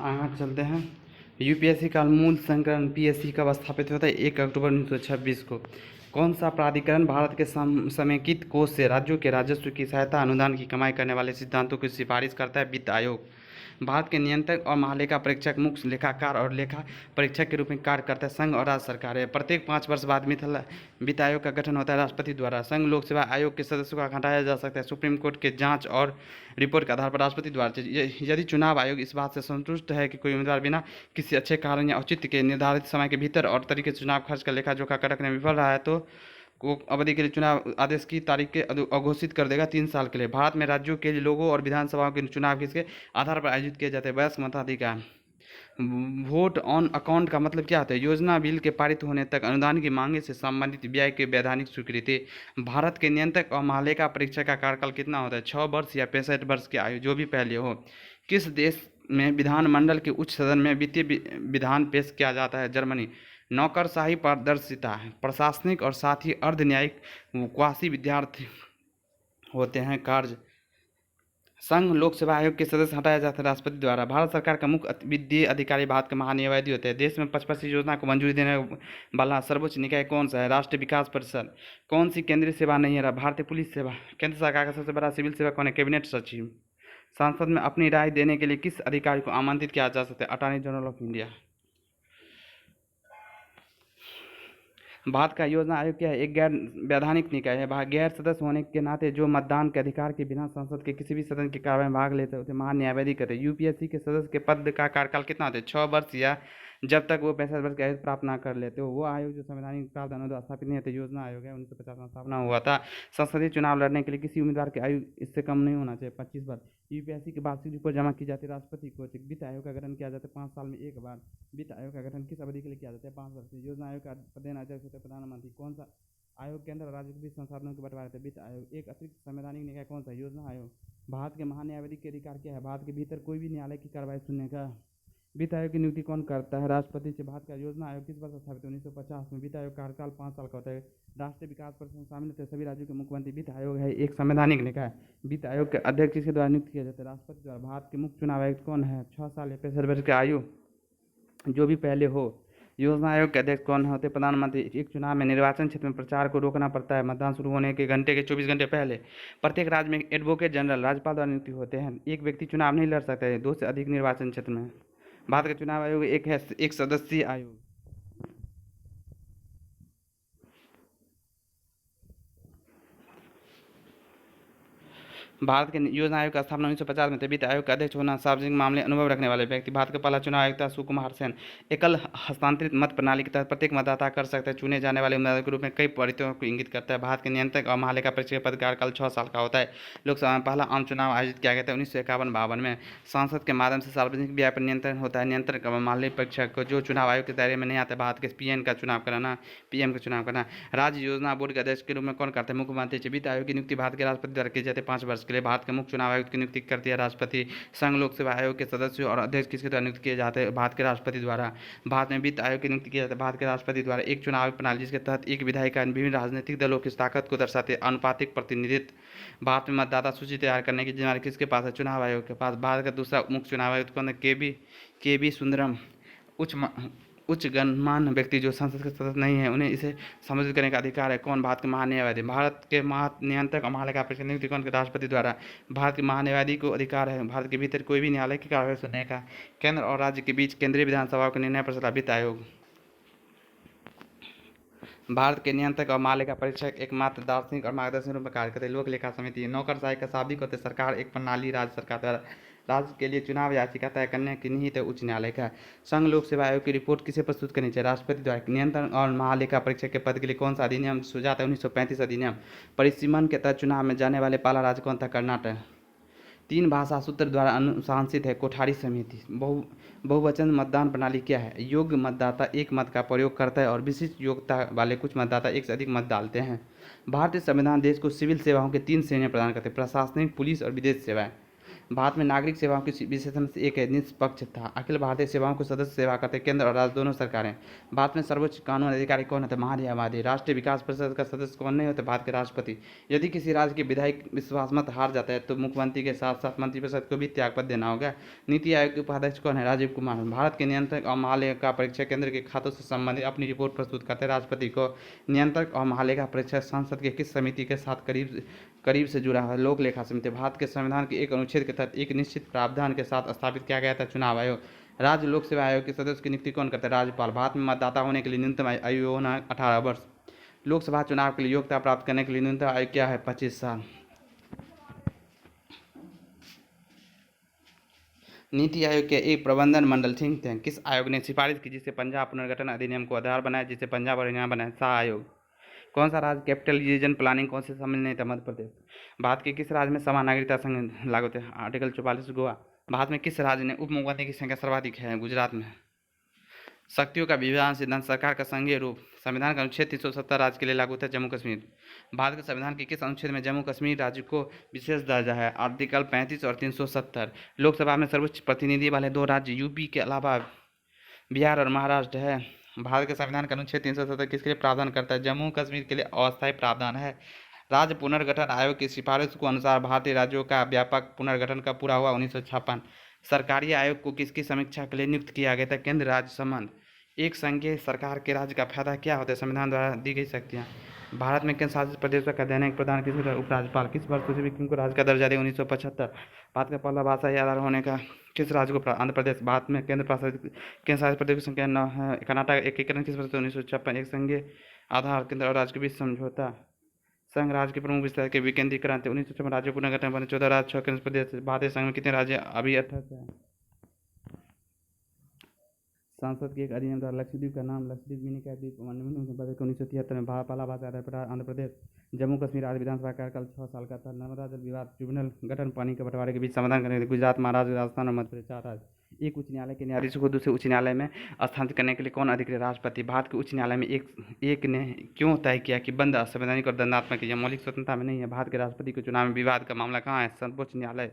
आगे चलते हैं। यूपीएससी का मूल संस्करण पीएससी कब स्थापित होता है? 1 अक्टूबर 1926 को। कौन सा प्राधिकरण भारत के समेकित कोष से राज्यों के राजस्व की सहायता अनुदान की कमाई करने वाले सिद्धांतों की सिफारिश करता है? वित्त आयोग। भारत के नियंत्रक और महालेखा परीक्षक मुख्य लेखाकार और लेखा परीक्षक के रूप में कार्य करता है। संघ और राज्य सरकार प्रत्येक 5 वर्ष बाद वित्त आयोग का गठन होता है राष्ट्रपति द्वारा। संघ लोक सेवा आयोग के सदस्यों को हटाया जा सकता है सुप्रीम कोर्ट के जांच और रिपोर्ट के आधार पर राष्ट्रपति द्वारा। यदि चुनाव आयोग इस बात से संतुष्ट है कि कोई उम्मीदवार बिना किसी अच्छे कारण या औचित्य के निर्धारित समय के भीतर और तरीके से चुनाव खर्च का लेखा जोखा करने में विफल रहा है तो को अवधि के लिए चुनाव आदेश की तारीख के अघोषित कर देगा 3 साल के लिए। भारत में राज्यों के लोगों और विधानसभाओं के चुनाव किसके आधार पर आयोजित किए जाते हैं? वयस्क मताधिकार। वोट ऑन अकाउंट का मतलब क्या होता है? योजना बिल के पारित होने तक अनुदान की मांगे से संबंधित व्यय की वैधानिक स्वीकृति। भारत के नियंत्रक और महालेखा परीक्षक का कार्यकाल कितना होता है? 6 वर्ष या 65 वर्ष की आयु, जो भी पहले हो। किस देश में विधानमंडल के उच्च सदन में वित्तीय विधान पेश किया जाता है? जर्मनी। नौकरशाही, पारदर्शिता, प्रशासनिक और साथ ही अर्ध न्यायिक क्वासी विद्यार्थी होते हैं कार्य। संघ लोक सेवा आयोग के सदस्य हटाया जाता है राष्ट्रपति द्वारा। भारत सरकार का मुख्य वित्तीय अधिकारी भारत के महान्यायवादी होते हैं। देश में पचपन योजना को मंजूरी देने वाला सर्वोच्च निकाय कौन सा है? राष्ट्रीय विकास परिषद। कौन सी केंद्रीय सेवा नहीं है? भारतीय पुलिस सेवा। केंद्र सरकार का सबसे बड़ा सिविल सेवा कौन है? कैबिनेट सचिव। संसद में अपनी राय देने के लिए किस अधिकारी को आमंत्रित किया जा सकता है? Attorney general of India. Bharat का योजना आयोग क्या है? एक गैर वैधानिक निकाय है। गैर सदस्य होने के नाते जो मतदान के अधिकार के बिना संसद के किसी भी सदन की कार्रवाई में भाग लेते हैं उसे महान्यायवादी कहते हैं। यूपीएससी के सदस्य के पद का कार्यकाल कितना होता है? 6 वर्ष या जब तक वो 65 वर्ष की आयु प्राप्त ना कर लेते हो। वो आयोग जो संवैधानिक प्रावधानों द्वारा स्थापित नहीं होते। योजना आयोग है, 1950 में स्थापना हुआ था। संसदीय चुनाव लड़ने के लिए किसी उम्मीदवार की आयु इससे कम नहीं होना चाहिए 25 वर्ष। यूपीएससी की वार्षिक रिपोर्ट जमा की जाती है राष्ट्रपति को। वित्त आयोग का गठन किया जाता है 5 साल में एक बार। वित्त आयोग का गठन किस अवधि के लिए किया जाता है? 5 वर्ष। योजना आयोग का प्रधान अध्यक्ष होता है प्रधानमंत्री। कौन सा आयोग केंद्र और राज्य के बीच संसाधनों के बंटवारे थे? वित्त आयोग। एक अतिरिक्त संवैधानिक निकाय कौन सा? योजना आयोग। भारत के महान्यायवादी के अधिकार क्या है? भारत के भीतर कोई भी न्यायालय की कार्रवाई सुनने का। वित्त आयोग की नियुक्ति कौन करता है? राष्ट्रपति से। भारत का योजना आयोग किस वर्ष स्थापित? 1950 में। वित्त आयोग कार्यकाल 5 साल का होता है। राष्ट्रीय विकास परिषद में शामिल होते हैं सभी राज्यों के मुख्यमंत्री। वित्त आयोग है एक संवैधानिक निकाय। वित्त आयोग के अध्यक्ष किसके द्वारा नियुक्त किया जाता है? राष्ट्रपति द्वारा। भारत के मुख्य चुनाव आयुक्त कौन है? 6 साल या 65 वर्ष की आयु, जो भी पहले हो। योजना आयोग के अध्यक्ष कौन होते? प्रधानमंत्री। एक चुनाव में निर्वाचन क्षेत्र में प्रचार को रोकना पड़ता है मतदान शुरू होने के घंटे के 24 घंटे पहले। प्रत्येक राज्य में एडवोकेट जनरल राज्यपाल द्वारा नियुक्त होते हैं। एक व्यक्ति चुनाव नहीं लड़ सकता है 2 से अधिक निर्वाचन क्षेत्र में। भारत का चुनाव आयोग एक सदस्यीय आयोग। भारत के योजना आयोग का स्थापना 1950 में। वित्त आयोग का अध्यक्ष होना सार्वजनिक मामले अनुभव रखने वाले व्यक्ति। भारत का पहला चुनाव आयुक्त था सुकुमार सेन। एकल हस्तांतरित मत प्रणाली के तहत प्रत्येक मतदाता कर सकता है। चुने जाने वाले उम्मीदवार के रूप में कई परिवर्तनों को इंगित करता है। भारत के नियंत्रक और महालेखा परीक्षक पद कार्यकाल 6 साल का होता है। लोकसभा में पहला आम चुनाव आयोजित किया गया था 1951-52 में। संसद के माध्यम से सार्वजनिक व्यय पर नियंत्रण होता है। नियंत्रक और महालेखा परीक्षक को जो चुनाव आयोग के दायरे में नहीं आता। भारत के पीएम का चुनाव कराना। राज्य योजना बोर्ड के अध्यक्ष के रूप में कौन करता है? मुख्यमंत्री। वित्त आयोग की नियुक्ति भारत के राष्ट्रपति द्वारा की जाती है 5 वर्ष के लिए। भारत के मुख्य चुनाव आयुक्त की नियुक्ति करती है राष्ट्रपति। संघ लोक सेवा आयोग के सदस्य और अध्यक्ष किसके द्वारा नियुक्त किए जाते हैं? भारत के राष्ट्रपति द्वारा। भारत में वित्त आयोग की नियुक्ति की जाती है भारत के राष्ट्रपति द्वारा। एक चुनाव प्रणाली जिसके तहत एक विधायिका विभिन्न राजनीतिक दलों की ताकत को दर्शाते अनुपातिक प्रतिनिधित्व। भारत में मतदाता सूची तैयार करने की जिम्मेदारी किसके पास है? चुनाव आयोग के पास। भारत का दूसरा मुख्य चुनाव आयुक्त कौन है? के बी सुंदरम। उच्च गणमान्य व्यक्ति जो संसद के सदस्य नहीं है उन्हें इसे संबोधित करने का अधिकार है। कौन? भारत के महान्यायवादी। भारत के नियंत्रक और महालेखा परीक्षक नियुक्ति कौन? राष्ट्रपति द्वारा। भारत के महान्यायवादी को अधिकार है भारत के भीतर कोई भी न्यायालय की कार्रवाई सुनने का। केंद्र और राज्य के बीच केंद्रीय विधानसभा के निर्णय पर चला वित्त आयोग। भारत के नियंत्रक और महालेखा परीक्षक एकमात्र दार्शनिक और मार्गदर्शक रूप में कार्य करते हैं। लोक लेखा समिति। नौकरशाही का शाब्दिक होते सरकार एक प्रणाली राज्य सरकार द्वारा। राज्य के लिए चुनाव याचिका तय करने की निहित है उच्च न्यायालय का। संघ लोक सेवा आयोग की रिपोर्ट किसे प्रस्तुत करनी चाहिए? राष्ट्रपति द्वारा। नियंत्रण और महालेखा परीक्षक के पद के लिए कौन सा अधिनियम सुझाता है? 1935 अधिनियम। परिसीमन के तहत चुनाव में जाने वाले पहला राज्य कौन था? कर्नाटक। 3 भाषा सूत्र द्वारा अनुशासित है कोठारी समिति। बहुवचन मतदान प्रणाली क्या है? योग्य मतदाता एक मत का प्रयोग करता है और विशिष्ट योग्यता वाले कुछ मतदाता एक से अधिक मत डालते हैं। भारतीय संविधान देश को सिविल सेवाओं के 3 श्रेणियां प्रदान करते हैं: प्रशासनिक, पुलिस और विदेश सेवाएं। भारत में नागरिक सेवाओं की विशेषण से एक है निष्पक्षता। अखिल भारतीय सेवाओं को सदस्य सेवा करते केंद्र और राज्य दोनों सरकारें। भारत में सर्वोच्च कानून अधिकारी कौन होते? महाधिवक्ता। राष्ट्रीय विकास परिषद का सदस्य कौन नहीं होते? भारत के राष्ट्रपति। यदि किसी राज्य के विधायक विश्वास मत हार जाता है तो मुख्यमंत्री के साथ साथ मंत्रिपरिषद को भी त्यागपत्र देना होगा। नीति आयोग के उपाध्यक्ष कौन है? राजीव कुमार। भारत के नियंत्रक और महालेखा परीक्षक केंद्र के खातों से संबंधित अपनी रिपोर्ट प्रस्तुत करते हैं राष्ट्रपति को। नियंत्रक और महालेखा परीक्षक संसद के किस समिति के साथ करीब से जुड़ा है? लोक लेखा समिति। भारत के संविधान के एक अनुच्छेद के तहत एक निश्चित प्रावधान के साथ स्थापित किया गया था चुनाव आयोग। राज्य लोक सेवा आयोग के सदस्य की नियुक्ति कौन करता है? राज्यपाल। भारत में मतदाता होने के लिए न्यूनतम आयु होना 18 वर्ष। लोकसभा चुनाव के लिए योग्यता प्राप्त करने के लिए न्यूनतम आयु क्या है? 25 साल। नीति आयोग के एक प्रबंधन मंडल थिंक टैंक किस आयोग ने सिफारिश की जिससे पंजाब पुनर्गठन अधिनियम को आधार बनाया, जिसे पंजाब और हरियाणा बनाया? शाह आयोग। कौन सा राज्य कैपिटल रीजन प्लानिंग कौन से सम्मिलित नहीं था? मध्य प्रदेश। भारत के किस राज्य में समान नागरिकता संघ लागू थे? आर्टिकल 44 गोवा। भारत में किस राज्य ने उप मुख्यमंत्री की संख्या सर्वाधिक है? गुजरात में। शक्तियों का विभाजन सिद्धांत सरकार का संघीय रूप। संविधान का अनुच्छेद 370 राज्य के लिए लागू था? जम्मू कश्मीर। भारत के संविधान के किस अनुच्छेद में जम्मू कश्मीर राज्य को विशेष दर्जा है? आर्टिकल 35 और 370। लोकसभा में सर्वोच्च प्रतिनिधि वाले दो राज्य यूपी के अलावा बिहार और महाराष्ट्र है। भारत के संविधान का अनुच्छेद 370 किसके लिए प्रावधान करता है? जम्मू कश्मीर के लिए अस्थायी प्रावधान है। राज्य पुनर्गठन आयोग की सिफारिश को अनुसार भारतीय राज्यों का व्यापक पुनर्गठन का पूरा हुआ 1956। सरकारी आयोग को किसकी समीक्षा के लिए नियुक्त किया गया था? केंद्र राज्य संबंध। एक संघीय सरकार के राज्य का फायदा क्या होता है? संविधान द्वारा दी गई शक्तियाँ। भारत में केंद्र शासित प्रदेशों का दैनिक प्रदान किसको? उपराज्यपाल। किस वर्ष पृथ्वी को राज्य का दर्जा दिया? 1975। भारत का पहला भाषाई आधार होने का किस राज्य को? आंध्र प्रदेश। भारत में केंद्र शासित प्रदेश की संख्या 9 है। कर्नाटक एकीकरण किस वर्ष? 1956। एक संघीय आधार केंद्र और राज्य के बीच समझौता। संघ राज्य के प्रमुख विस्तार के विकेंद्रीकरण थे। 1956 राज्य पुनर्गठन बने। 14 राज्य 6 केंद्र प्रदेश। भारतीय संघ में कितने राज्य अभी 28 है? संसद के एक अधिनियम द्वारा लक्षद्वीप का नाम लक्षद्वीप मिनी द्वीप 1973 में पहला भाषा आधार आंध्र प्रदेश। जम्मू कश्मीर राज्य विधानसभा कार्यकाल 6 साल का था। नर्मदा जल विवाद ट्रिब्यूनल गठन पानी के बंटवारे के बीच समाधान करने के लिए गुजरात, महाराष्ट्र, राजस्थान और मध्य प्रदेश 4 राज्य। एक उच्च न्यायालय के न्यायाधीश को दूसरे उच्च न्यायालय में स्थानांतरित करने के लिए कौन अधिकृत? राष्ट्रपति। भारत के उच्च न्यायालय में एक ने क्यों तय किया कि बंद असंवैधानिक और दंडात्मक है? यह मौलिक स्वतंत्रता में नहीं है। भारत के राष्ट्रपति के चुनाव में विवाद का मामला कहाँ है? सर्वोच्च न्यायालय।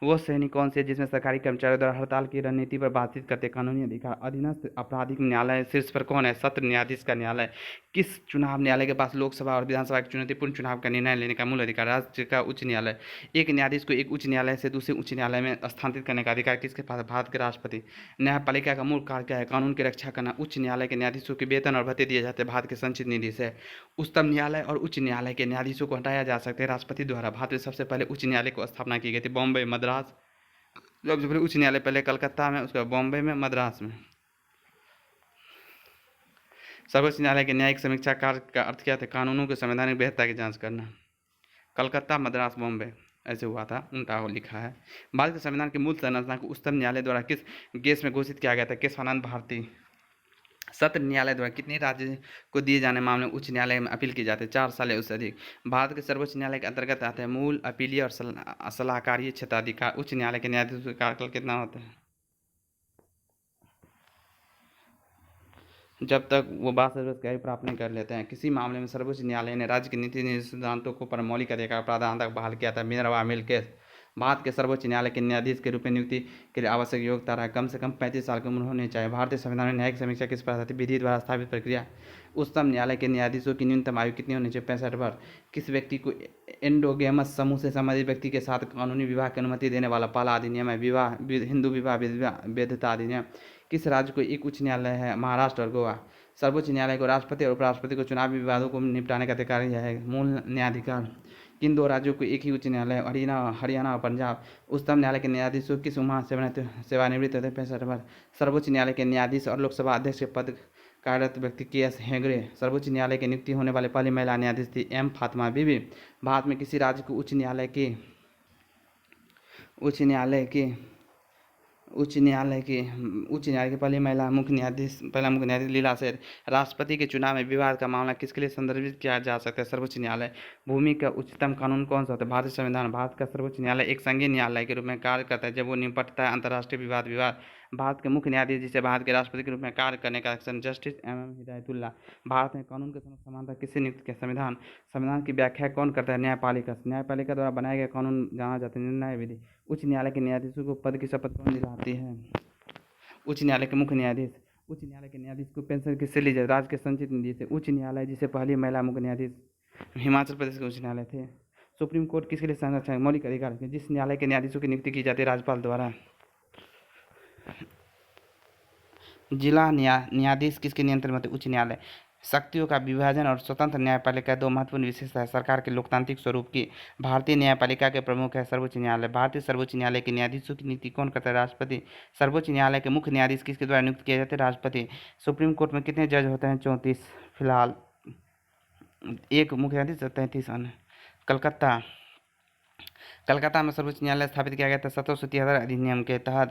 वो श्रेणी कौन सी है जिसमें सरकारी कर्मचारियों द्वारा हड़ताल की रणनीति पर बातचीत करते? कानूनी अधिकार। अधीनस्थ आपराधिक न्यायालय शीर्ष पर कौन है? सत्र न्यायाधीश का न्यायालय। किस चुनाव न्यायालय के पास लोकसभा और विधानसभा के चुनौतीपूर्ण चुनाव का निर्णय लेने का मूल अधिकार? राज्य का उच्च न्यायालय। एक न्यायाधीश को एक उच्च न्यायालय से दूसरे उच्च न्यायालय में स्थानांतरित करने का अधिकार किसके पास? भारत के राष्ट्रपति। न्यायपालिका का मूल कार्य क्या है? कानून की रक्षा करना। उच्च न्यायालय के न्यायाधीशों के वेतन और भत्ते दिए जाते हैं भारत के संचित निधि से। उच्चतम न्यायालय और उच्च न्यायालय के न्यायाधीशों को हटाया जा सकता है राष्ट्रपति द्वारा। भारत में सबसे पहले उच्च न्यायालय को स्थापना की गई थी बॉम्बे, मद्रास। सबसे पहले उच्च न्यायालय पहले कलकत्ता में, उसके बाद बॉम्बे में, मद्रास में। सर्वोच्च न्यायालय के न्यायिक समीक्षा कार्य का अर्थ क्या था? कानूनों की संवैधानिक वैधता की जांच करना। कलकत्ता, मद्रास, बॉम्बे ऐसे हुआ था, उल्टा हो लिखा है। भारत के संविधान की मूल संरचना को उच्चतम न्यायालय द्वारा किस केस में घोषित किया गया था? केशवानंद भारती। सत्र न्यायालय द्वारा कितने राज्य को दिए जाने मामले उच्च न्यायालय में अपील की जाती है? 4 साल या उससे अधिक। भारत के सर्वोच्च न्यायालय के अंतर्गत आते हैं मूल, अपीलीय और सलाहकारी क्षेत्राधिकार। उच्च न्यायालय के न्यायाधीश का कार्यकाल कितना होता है? जब तक वो 62 वर्ष की आयु प्राप्त नहीं कर लेते हैं। किसी मामले में सर्वोच्च न्यायालय ने राज्य के नीति सिद्धांतों को पर मौलिक अधिकार प्रावधान तक बहाल किया था। Minerva mill case. भारत के सर्वोच्च न्यायालय के न्यायाधीश के रूप में नियुक्ति के लिए आवश्यक योग्यता रहा कम से कम 35 साल की उम्र होनी चाहिए। भारतीय संविधान में न्यायिक समीक्षा किस प्रकार विधि द्वारा स्थापित प्रक्रिया। उच्चतम न्यायालय के न्यायाधीशों की न्यूनतम आयु कितनी होनी चाहिए? 65 वर्ष। किस व्यक्ति को एंडोगेमस समूह से संबंधित व्यक्ति के साथ कानूनी विवाह की अनुमति देने वाला पहला अधिनियम है? हिंदू विवाह वैधता अधिनियम। किस राज्य को एक उच्च न्यायालय है? महाराष्ट्र और गोवा। सर्वोच्च न्यायालय को राष्ट्रपति और उपराष्ट्रपति को चुनावी विवादों को निपटाने का अधिकार यह है। मूल न्यायाधिकार। किन दो राज्यों को एक ही उच्च न्यायालय? हरियाणा और पंजाब। उच्चतम न्यायालय के न्यायाधीशों किस उम्र सेवानिवृत्त होते हैं? 65 वर्ष। सर्वोच्च न्यायालय के न्यायाधीश और लोकसभा अध्यक्ष के पद कार्यरत व्यक्ति के.एस. हेगड़े। सर्वोच्च न्यायालय की नियुक्ति होने वाली पहली महिला न्यायाधीश थी एम. फातिमा बीबी। भारत में किसी राज्य को उच्च न्यायालय की पहली महिला मुख्य न्यायाधीश लीला सेठ। राष्ट्रपति के चुनाव में विवाद का मामला किसके लिए संदर्भित किया जा सकता है? सर्वोच्च न्यायालय। भूमि का उच्चतम कानून कौन सा होता है? भारतीय संविधान। भारत का सर्वोच्च न्यायालय एक संघीय न्यायालय के रूप में कार्य करता है जब वो निपटता है अंतर्राष्ट्रीय विवाद भारत के मुख्य न्यायाधीश जिसे भारत के राष्ट्रपति के रूप में कार्य करने का अक्सर जस्टिस हिदायतुल्लाह। भारत में कानून के समक्ष समानता किसे नियुक्त किया? संविधान। संविधान की व्याख्या कौन करता है? न्यायपालिका। न्यायपालिका द्वारा बनाए गए कानून जाना जाते हैं न्याय विधि। उच्च न्यायालय के न्यायाधीशों को पद की शपथ कौन दिलाती है? उच्च न्यायालय के मुख्य न्यायाधीश। उच्च न्यायालय के न्यायाधीश को पेंशन किससे ली जाए? राज्य के संचित निधि से। उच्च न्यायालय जिसे पहली महिला मुख्य न्यायाधीश हिमाचल प्रदेश के उच्च न्यायालय थे। सुप्रीम कोर्ट किसके लिए संरक्षण है? मौलिक अधिकार के। जिस न्यायालय के न्यायाधीशों की नियुक्ति की जाती है राज्यपाल द्वारा। जिला न्यायाधीश किसके नियंत्रण में होते? उच्च न्यायालय। शक्तियों का विभाजन और स्वतंत्र न्यायपालिका दो महत्वपूर्ण विशेषता है सरकार के लोकतांत्रिक स्वरूप की। भारतीय न्यायपालिका के प्रमुख है सर्वोच्च न्यायालय। भारतीय सर्वोच्च न्यायालय के न्यायाधीशों की नियुक्ति कौन करता है? राष्ट्रपति। सर्वोच्च न्यायालय के मुख्य न्यायाधीश किसके द्वारा नियुक्त किए जाते हैं? राष्ट्रपति। सुप्रीम कोर्ट में कितने जज होते हैं? 34 फिलहाल। एक मुख्य न्यायाधीश 33 अन्य। कलकत्ता। कलकत्ता में सर्वोच्च न्यायालय स्थापित किया गया था 1773 अधिनियम के तहत।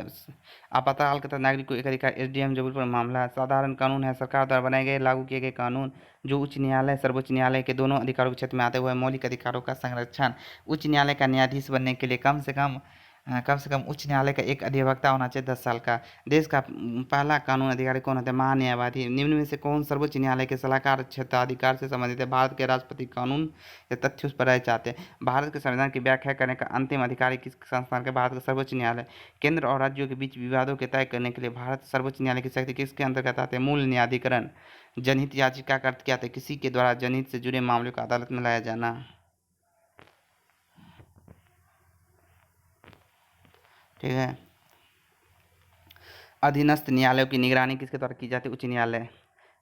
आपातकाल के तहत नागरिक को एक अधिकार। एसडीएम जबलपुर मामला। साधारण कानून है सरकार द्वारा बनाए गए लागू किए गए कानून जो उच्च न्यायालय सर्वोच्च न्यायालय के दोनों अधिकारों के क्षेत्र में आते हुए मौलिक अधिकारों का संरक्षण। उच्च न्यायालय का न्यायाधीश बनने के लिए कम से कम उच्च न्यायालय का एक अधिवक्ता होना चाहिए 10 साल का। देश का पहला कानून अधिकारी कौन होता है? महान्यायवादी। निम्न में से कौन सर्वोच्च न्यायालय के सलाहकार क्षेत्राधिकार से संबंधित है? भारत के राष्ट्रपति कानून या तथ्य उस पर राय चाहते हैं। भारत के संविधान की व्याख्या करने का अंतिम अधिकारी किस संस्थान का? भारत का सर्वोच्च न्यायालय। केंद्र और राज्यों के बीच विवादों के तय करने के लिए भारत सर्वोच्च न्यायालय की शक्ति किसके अंतर्गत आते हैं? मूल न्यायाधिकरण। जनहित याचिका का अर्थ क्या है? किसी के द्वारा जनहित से जुड़े मामलों को अदालत में लाया जाना। ठीक है। अधीनस्थ न्यायालयों की निगरानी किसके द्वारा की जाती है? उच्च न्यायालय।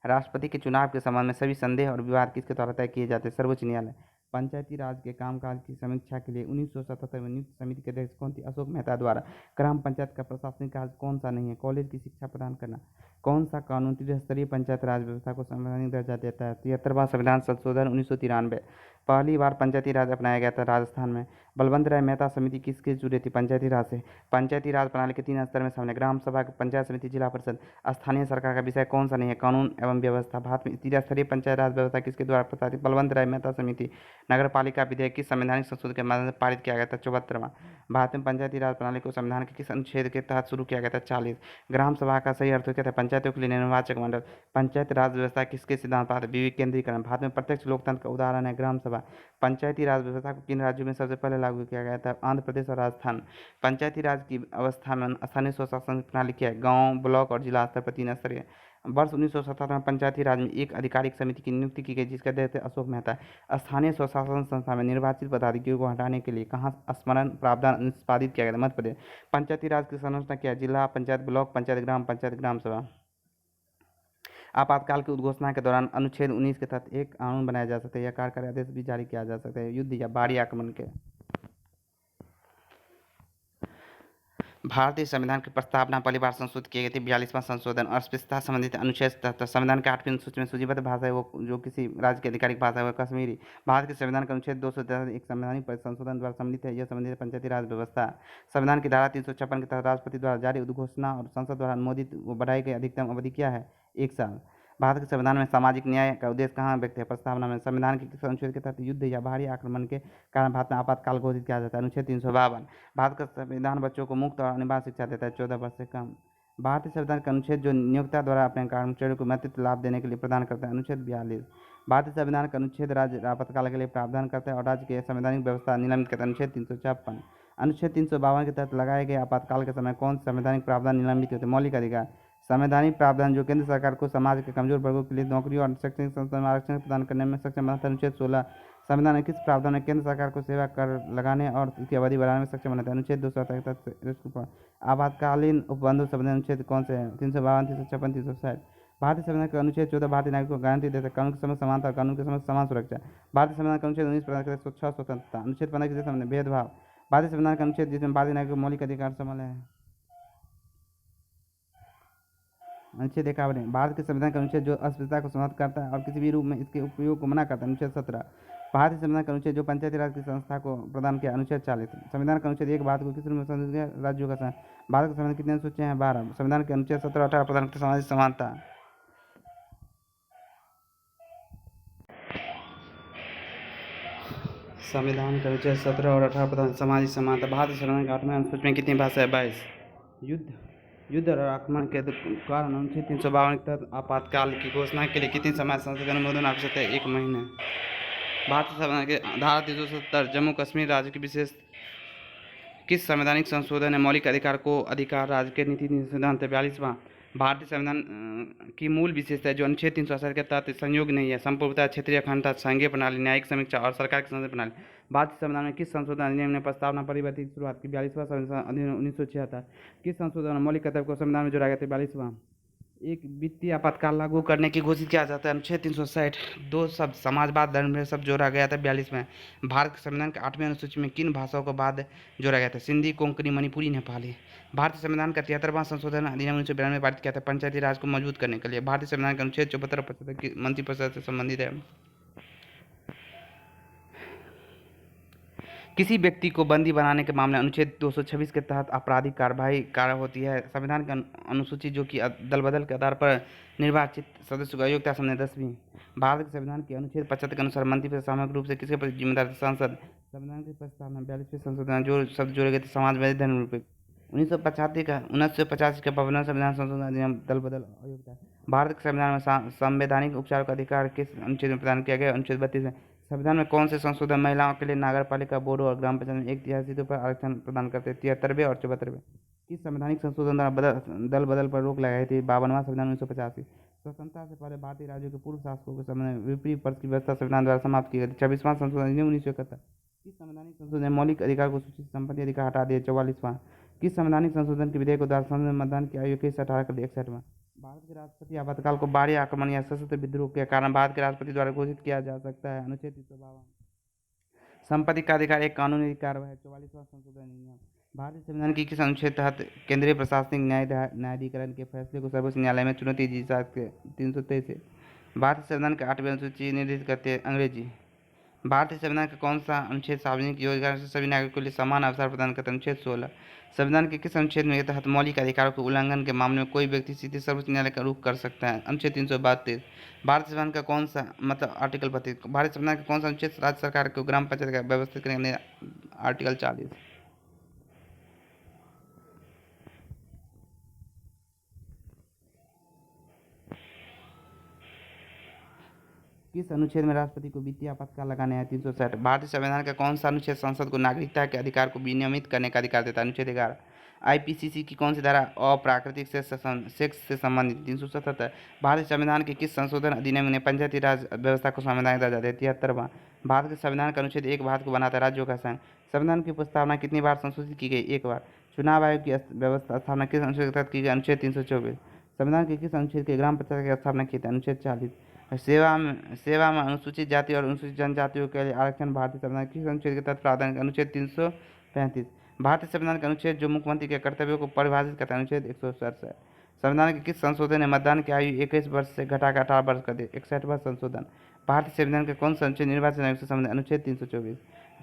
राष्ट्रपति के चुनाव के संबंध में सभी संदेह और विवाद किसके द्वारा तय किए जाते हैं? सर्वोच्च न्यायालय। पंचायती राज के कामकाज की समीक्षा के लिए 1977 में नियुक्त समिति के अध्यक्ष कौन थी? अशोक मेहता द्वारा। ग्राम पंचायत का प्रशासनिक कार्य कौन सा नहीं है? कॉलेज की शिक्षा प्रदान करना। कौन सा कानून त्रिस्तरीय पंचायत राज व्यवस्था को संवैधानिक दर्जा देता है? 73वां संविधान संशोधन 1993। पहली बार पंचायती राज अपनाया गया था राजस्थान में। बलवंत राय मेहता समिति किसके जुड़े थी? पंचायती राज से। पंचायती राज प्रणाली के 3 स्तर में शामिल: ग्राम सभा, पंचायत समिति, जिला परिषद। स्थानीय सरकार का विषय कौन सा नहीं है? कानून एवं व्यवस्था। भारत में त्रिस्तरीय पंचायत राज व्यवस्था किसके द्वारा प्रस्तावित? बलवंत राय मेहता समिति। नगर पालिका विधेयक किस संवैधानिक संशोधन के माध्यम से पारित किया गया था? 74वां। भारत में पंचायती राज प्रणाली को संविधान के किस अनुच्छेद के तहत शुरू किया गया था? 40। ग्राम सभा का सही अर्थ क्या था? पंचायतों के लिए निर्वाचक मंडल। पंचायत राज व्यवस्था किसके सिद्धांत पर? विवेक केंद्रीकरण। भारत में प्रत्यक्ष लोकतंत्र का उदाहरण है ग्राम सभा। पंचायती राज व्यवस्था को किन राज्यों में सबसे पहले लागू किया गया था? आंध्र प्रदेश और राजस्थान। पंचायती राज की अवस्था में स्थानीय स्वशासन प्रणाली क्या है? गांव, ब्लॉक और जिला स्तर पर 3 स्तरीय। वर्ष 1977 में पंचायती राज में एक आधिकारिक समिति की नियुक्ति की गई जिसके अध्यक्ष थे अशोक मेहता। स्थानीय स्वशासन संस्था में निर्वाचित पदाधिकारियों को हटाने के लिए कहाँ स्मरण प्रावधान निष्पादित किया गया था? मध्य प्रदेश। पंचायती राज की संरचना क्या है? जिला पंचायत, ब्लॉक पंचायत, ग्राम सभा। आपातकाल की उद्घोषणा के दौरान अनुच्छेद 19 के तहत एक कानून बनाया जा सकता है या कार्यकारी आदेश भी जारी किया जा सकता है युद्ध या बाहरी आक्रमण के। भारतीय संविधान की प्रस्तावना पहली बार संशोधित की गई थी 42वां संशोधन। अस्पृश्यता संबंधित अनुच्छेद 77। संविधान के 8वीं अनुसूची में सूचीबद्ध भाषा है वो जो किसी राज्य की आधिकारिक भाषा है वह कश्मीरी। भारत के संविधान का अनुच्छेद 210 एक संवैधानिक संशोधन द्वारा सम्मिलित है। यह संबंधित पंचायती राज व्यवस्था। संविधान की धारा 356 के तहत राष्ट्रपति द्वारा जारी उद्घोषणा और संसद द्वारा अनुमोदित बढ़ाई गई अधिकतम अवधि क्या है? 1 साल। भारत के संविधान में सामाजिक न्याय का उद्देश्य कहाँ व्यक्त है? प्रस्तावना में। संविधान के किस अनुच्छेद के तहत युद्ध या बाहरी आक्रमण के कारण भारत में आपातकाल घोषित किया जाता है? अनुच्छेद 352। भारत का संविधान बच्चों को मुफ्त और अनिवार्य शिक्षा देता है 14 वर्ष से कम। भारतीय संविधान का अनुच्छेद जो नियोक्ता द्वारा अपने कर्मचारियों को अतिरिक्त लाभ देने के लिए प्रदान करता है? अनुच्छेद 42। भारतीय संविधान का अनुच्छेद राज्य आपातकाल के लिए प्रावधान करता है और राज्य की संवैधानिक व्यवस्था निलंबित करता है? अनुच्छेद 356। अनुच्छेद 352 के तहत लगाए गए आपातकाल के समय कौन से संवैधानिक प्रावधान निलंबित होते हैं? मौलिक अधिकार। संवैधानिक प्रावधान जो केंद्र सरकार को समाज के कमजोर वर्गों के लिए नौकरियों और शैक्षणिक संस्थान में आरक्षण प्रदान करने में सक्षम बनाता है? अनुच्छेद 16। संविधान में किस प्रावधान में केंद्र सरकार को सेवा कर लगाने और उसकी अवधि बढ़ाने में सक्षम बनाता है? अनुच्छेद 278। आपातकालीन उपबंधों संबंधी अनुच्छेद कौन से हैं? 352, 356, 360। भारतीय संविधान का अनुच्छेद 14 भारतीय नागरिकों को गारंटी देता है कानून के समक्ष समानता और कानून के समक्ष समान सुरक्षा। भारतीय संविधान का अनुच्छेद 19 प्रदान करता है स्वतंत्रता। अनुच्छेद 15 किसके संबंध में? भेदभाव। भारतीय संविधान का अनुच्छेद जिसमें भारतीय नागरिकों को मौलिक अधिकार शामिल है? अनुच्छेद 51। भारत के संविधान का अनुच्छेद जो अस्पृश्यता को समाप्त करता है और किसी भी रूप में इसके उपयोग को मना करता है? अनुच्छेद 17। भारतीय संविधान का अनुच्छेद जो पंचायती राज की संस्था को प्रदान किया? अनुच्छेद 40। संविधान का अनुच्छेद एक भारत को किस रूप में संशोधित किया? राज्यों का भारत के संविधान कितने अनुसूचियां हैं? 12। संविधान के अनुच्छेद 17 और 18 प्रदान करते सामाजिक समानता। संविधान का अनुच्छेद 17 और 18 प्रदान सामाजिक समानता। भारत संविधान के 8वें अनुसूची में कितनी भाषा है? 22। युद्ध युद्ध और आक्रमण के कारण अनुच्छेद 352 के तहत आपातकाल की घोषणा के लिए कितनी समय संसद का अनुमोदन आवश्यक है? 1 महीने। भारतीय संविधान के धारा 370 जम्मू कश्मीर राज्य की विशेष किस संवैधानिक संशोधन ने मौलिक अधिकार को अधिकार राज्य के नीति सिद्धांत 42वां भारतीय संविधान की मूल विशेषता है जो अनुच्छेद 368 के तहत संयोग नहीं है, संप्रभुता, क्षेत्रीय अखंडता, संघीय प्रणाली, न्यायिक समीक्षा और सरकार की संसदीय प्रणाली। भारतीय संविधान में किस संशोधन अधिनियम ने प्रस्तावना परिवर्तित की शुरुआत की? 42वां संविधान अधिनियम 1976। किस संशोधन मौलिक कर्तव्य को संविधान में जोड़ा गया था? 42वां। एक वित्तीय आपातकाल लागू करने की घोषित किया जाता है अनुच्छेद 360। दो शब्द समाजवाद धर्म शब्द जोड़ा गया था 42 में। भारत के संविधान के 8वें अनुसूची में किन भाषाओं को बाद जोड़ा गया था? सिंधी, कोंकणी, मणिपुरी, नेपाली। भारतीय संविधान का 73वां संशोधन अधिनियम 1992 में पारित किया था पंचायती राज को मजबूत करने के लिए। भारतीय संविधान का अनुच्छेद 74 और 75 मंत्रिपरिषद से संबंधित है। किसी व्यक्ति को बंदी बनाने के मामले अनुच्छेद 226 के तहत आपराधिक कार्रवाई होती है। संविधान की अनुसूची जो कि दल बदल के आधार पर निर्वाचित सदस्यों की अयोग्यता समझे 10वीं। भारत के संविधान के अनुच्छेद 75 के अनुसार मंत्रिपरिषद सामूहिक रूप से किसके प्रति जिम्मेदार थे? संसद। संविधान की प्रस्तावना 42वें संशोधन जो शब्द जोड़े गए थे समाजवादी धर्म निरपेक्ष। 1985 का 52वां संविधान संशोधन अधिनियम दल बदल अयोग्यता। भारत के संविधान में संवैधानिक उपचार का अधिकार किस अनुच्छेद में प्रदान किया गया? अनुच्छेद 32 में। संविधान में कौन से संशोधन महिलाओं के लिए नगरपालिका बोर्ड और ग्राम पंचायत में 1/3 सीटों पर आरक्षण प्रदान करते हैं? 73वें और 74वें। किस संवैधानिक संशोधन द्वारा दल बदल पर रोक लगाई थी? 52वां संविधान 1985। स्वतंत्रता से पहले भारतीय राज्यों के पूर्व शासकों के समय विपरीत पक्ष की व्यवस्था संविधान द्वारा समाप्त की गई थी। 26वां संशोधन अधिनियम 1971। किस संवैधानिक संशोधन ने मौलिक अधिकार को सूचित संपत्ति अधिकार हटा दिया? 44वां। किस संवैधानिक संशोधन के विधेयक द्वारा संसद में मतदान की आयु 21 से 18 कर दी? 61वां। भारत के राष्ट्रपति आपातकाल को बाहरी आक्रमण या सशस्त्र विद्रोह के कारण भारत के राष्ट्रपति द्वारा घोषित किया जा सकता है। अनुच्छेद 352। संपत्ति का अधिकार एक कानूनी अधिकार है। 44वां संशोधन अधिनियम। भारतीय संविधान की किस अनुच्छेद तहत केंद्रीय प्रशासनिक न्यायाधिकरण के फैसले को सर्वोच्च न्यायालय में चुनौती दी जा सकती है? 323। भारतीय संविधान के 8वें अनुसूची निर्धारित करते हैं अंग्रेजी। भारतीय संविधान का कौन सा अनुच्छेद सार्वजनिक योजना से सभी नागरिकों के लिए समान अवसर प्रदान करता है? अनुच्छेद 16। संविधान के किस अनुच्छेद के तहत मौलिक अधिकारों के उल्लंघन के मामले में कोई व्यक्ति सीधे सर्वोच्च न्यायालय का रुख कर सकता है? अनुच्छेद 332। भारतीय संविधान का कौन सा आर्टिकल 32। भारतीय संविधान का कौन सा अनुच्छेद राज्य सरकार को ग्राम पंचायत का व्यवस्थित करने? आर्टिकल 40। किस अनुच्छेद में राष्ट्रपति को वित्तीय आपातकाल लगाने हैं? 360। भारतीय संविधान का कौन सा अनुच्छेद संसद को नागरिकता के अधिकार को विनियमित करने का अधिकार देता है? अनुच्छेद 11। आईपीसीसी की कौन सी धारा अप्राकृतिक सेक्स से संबंधित? 377। भारतीय संविधान के किस संशोधन अधिनियम ने पंचायती राज व्यवस्था को संवैधानिक दर्जा दिया? 73वां। भारत के संविधान का अनुच्छेद 1 भारत को बनाता है राज्यों का संघ। संविधान की प्रस्तावना कितनी बार संशोधित की गई? 1 बार। चुनाव आयोग की व्यवस्था स्थापना किस अनुच्छेद के तहत की गई? अनुच्छेद 324। संविधान के किस अनुच्छेद के ग्राम पंचायत की स्थापना की थी? अनुच्छेद 40। सेवा में अनुसूचित जाति और अनुसूचित जनजातियों के लिए आरक्षण भारतीय संविधान किस अनुच्छेद के तहत प्रावधान है? अनुच्छेद 335। भारतीय संविधान का अनुच्छेद जो मुख्यमंत्री के कर्तव्यों को परिभाषित करता है? अनुच्छेद 167। संविधान के किस संशोधन ने मतदान की आयु 21 वर्ष से घटाकर 18 वर्ष कर दी? 61वां संशोधन। भारतीय संविधान का कौन सा अनुच्छेद निर्वाचन आयोग से संबंधित? अनुच्छेद 324।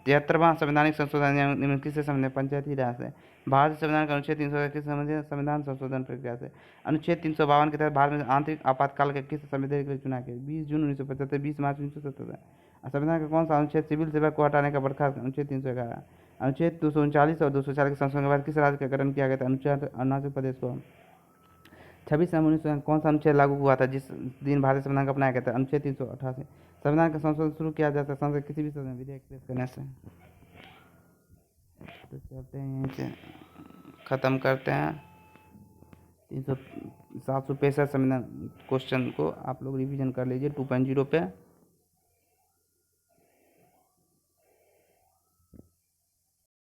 73वां संवैधानिक संशोधन निम्न किससे संबंधित? पंचायती राज से। भारतीय संविधान का अनुच्छेद 300 किस संबंधित? संविधान संशोधन प्रक्रिया से। अनुच्छेद 352 के तहत भारत में आंतरिक आपातकाल के किस संविधान के लिए चुना गया? 20 जून 1975, 20 मार्च 1977। संविधान का कौन सा अनुच्छेद सिविल सेवा को हटाने का बर्खास्त? अनुच्छेद 311। अनुच्छेद 239 और 240 के संशोधन के बाद किस राज्य का गठन किया गया था? अनुच्छेद अरुणाचल प्रदेश को। 26 नवंबर 1900 कौन सा अनुच्छेद लागू हुआ था जिस दिन भारतीय संविधान को अपनाया गया था? अनुच्छेद 388। संविधान का संशोधन शुरू किया जा सकता है संसद किसी भी सदन में विधेयक पेश करने से। तो चलते हैं यहीं से ख़त्म करते हैं। 765 संविधान क्वेश्चन को आप लोग रिवीजन कर लीजिए 2.0 पे।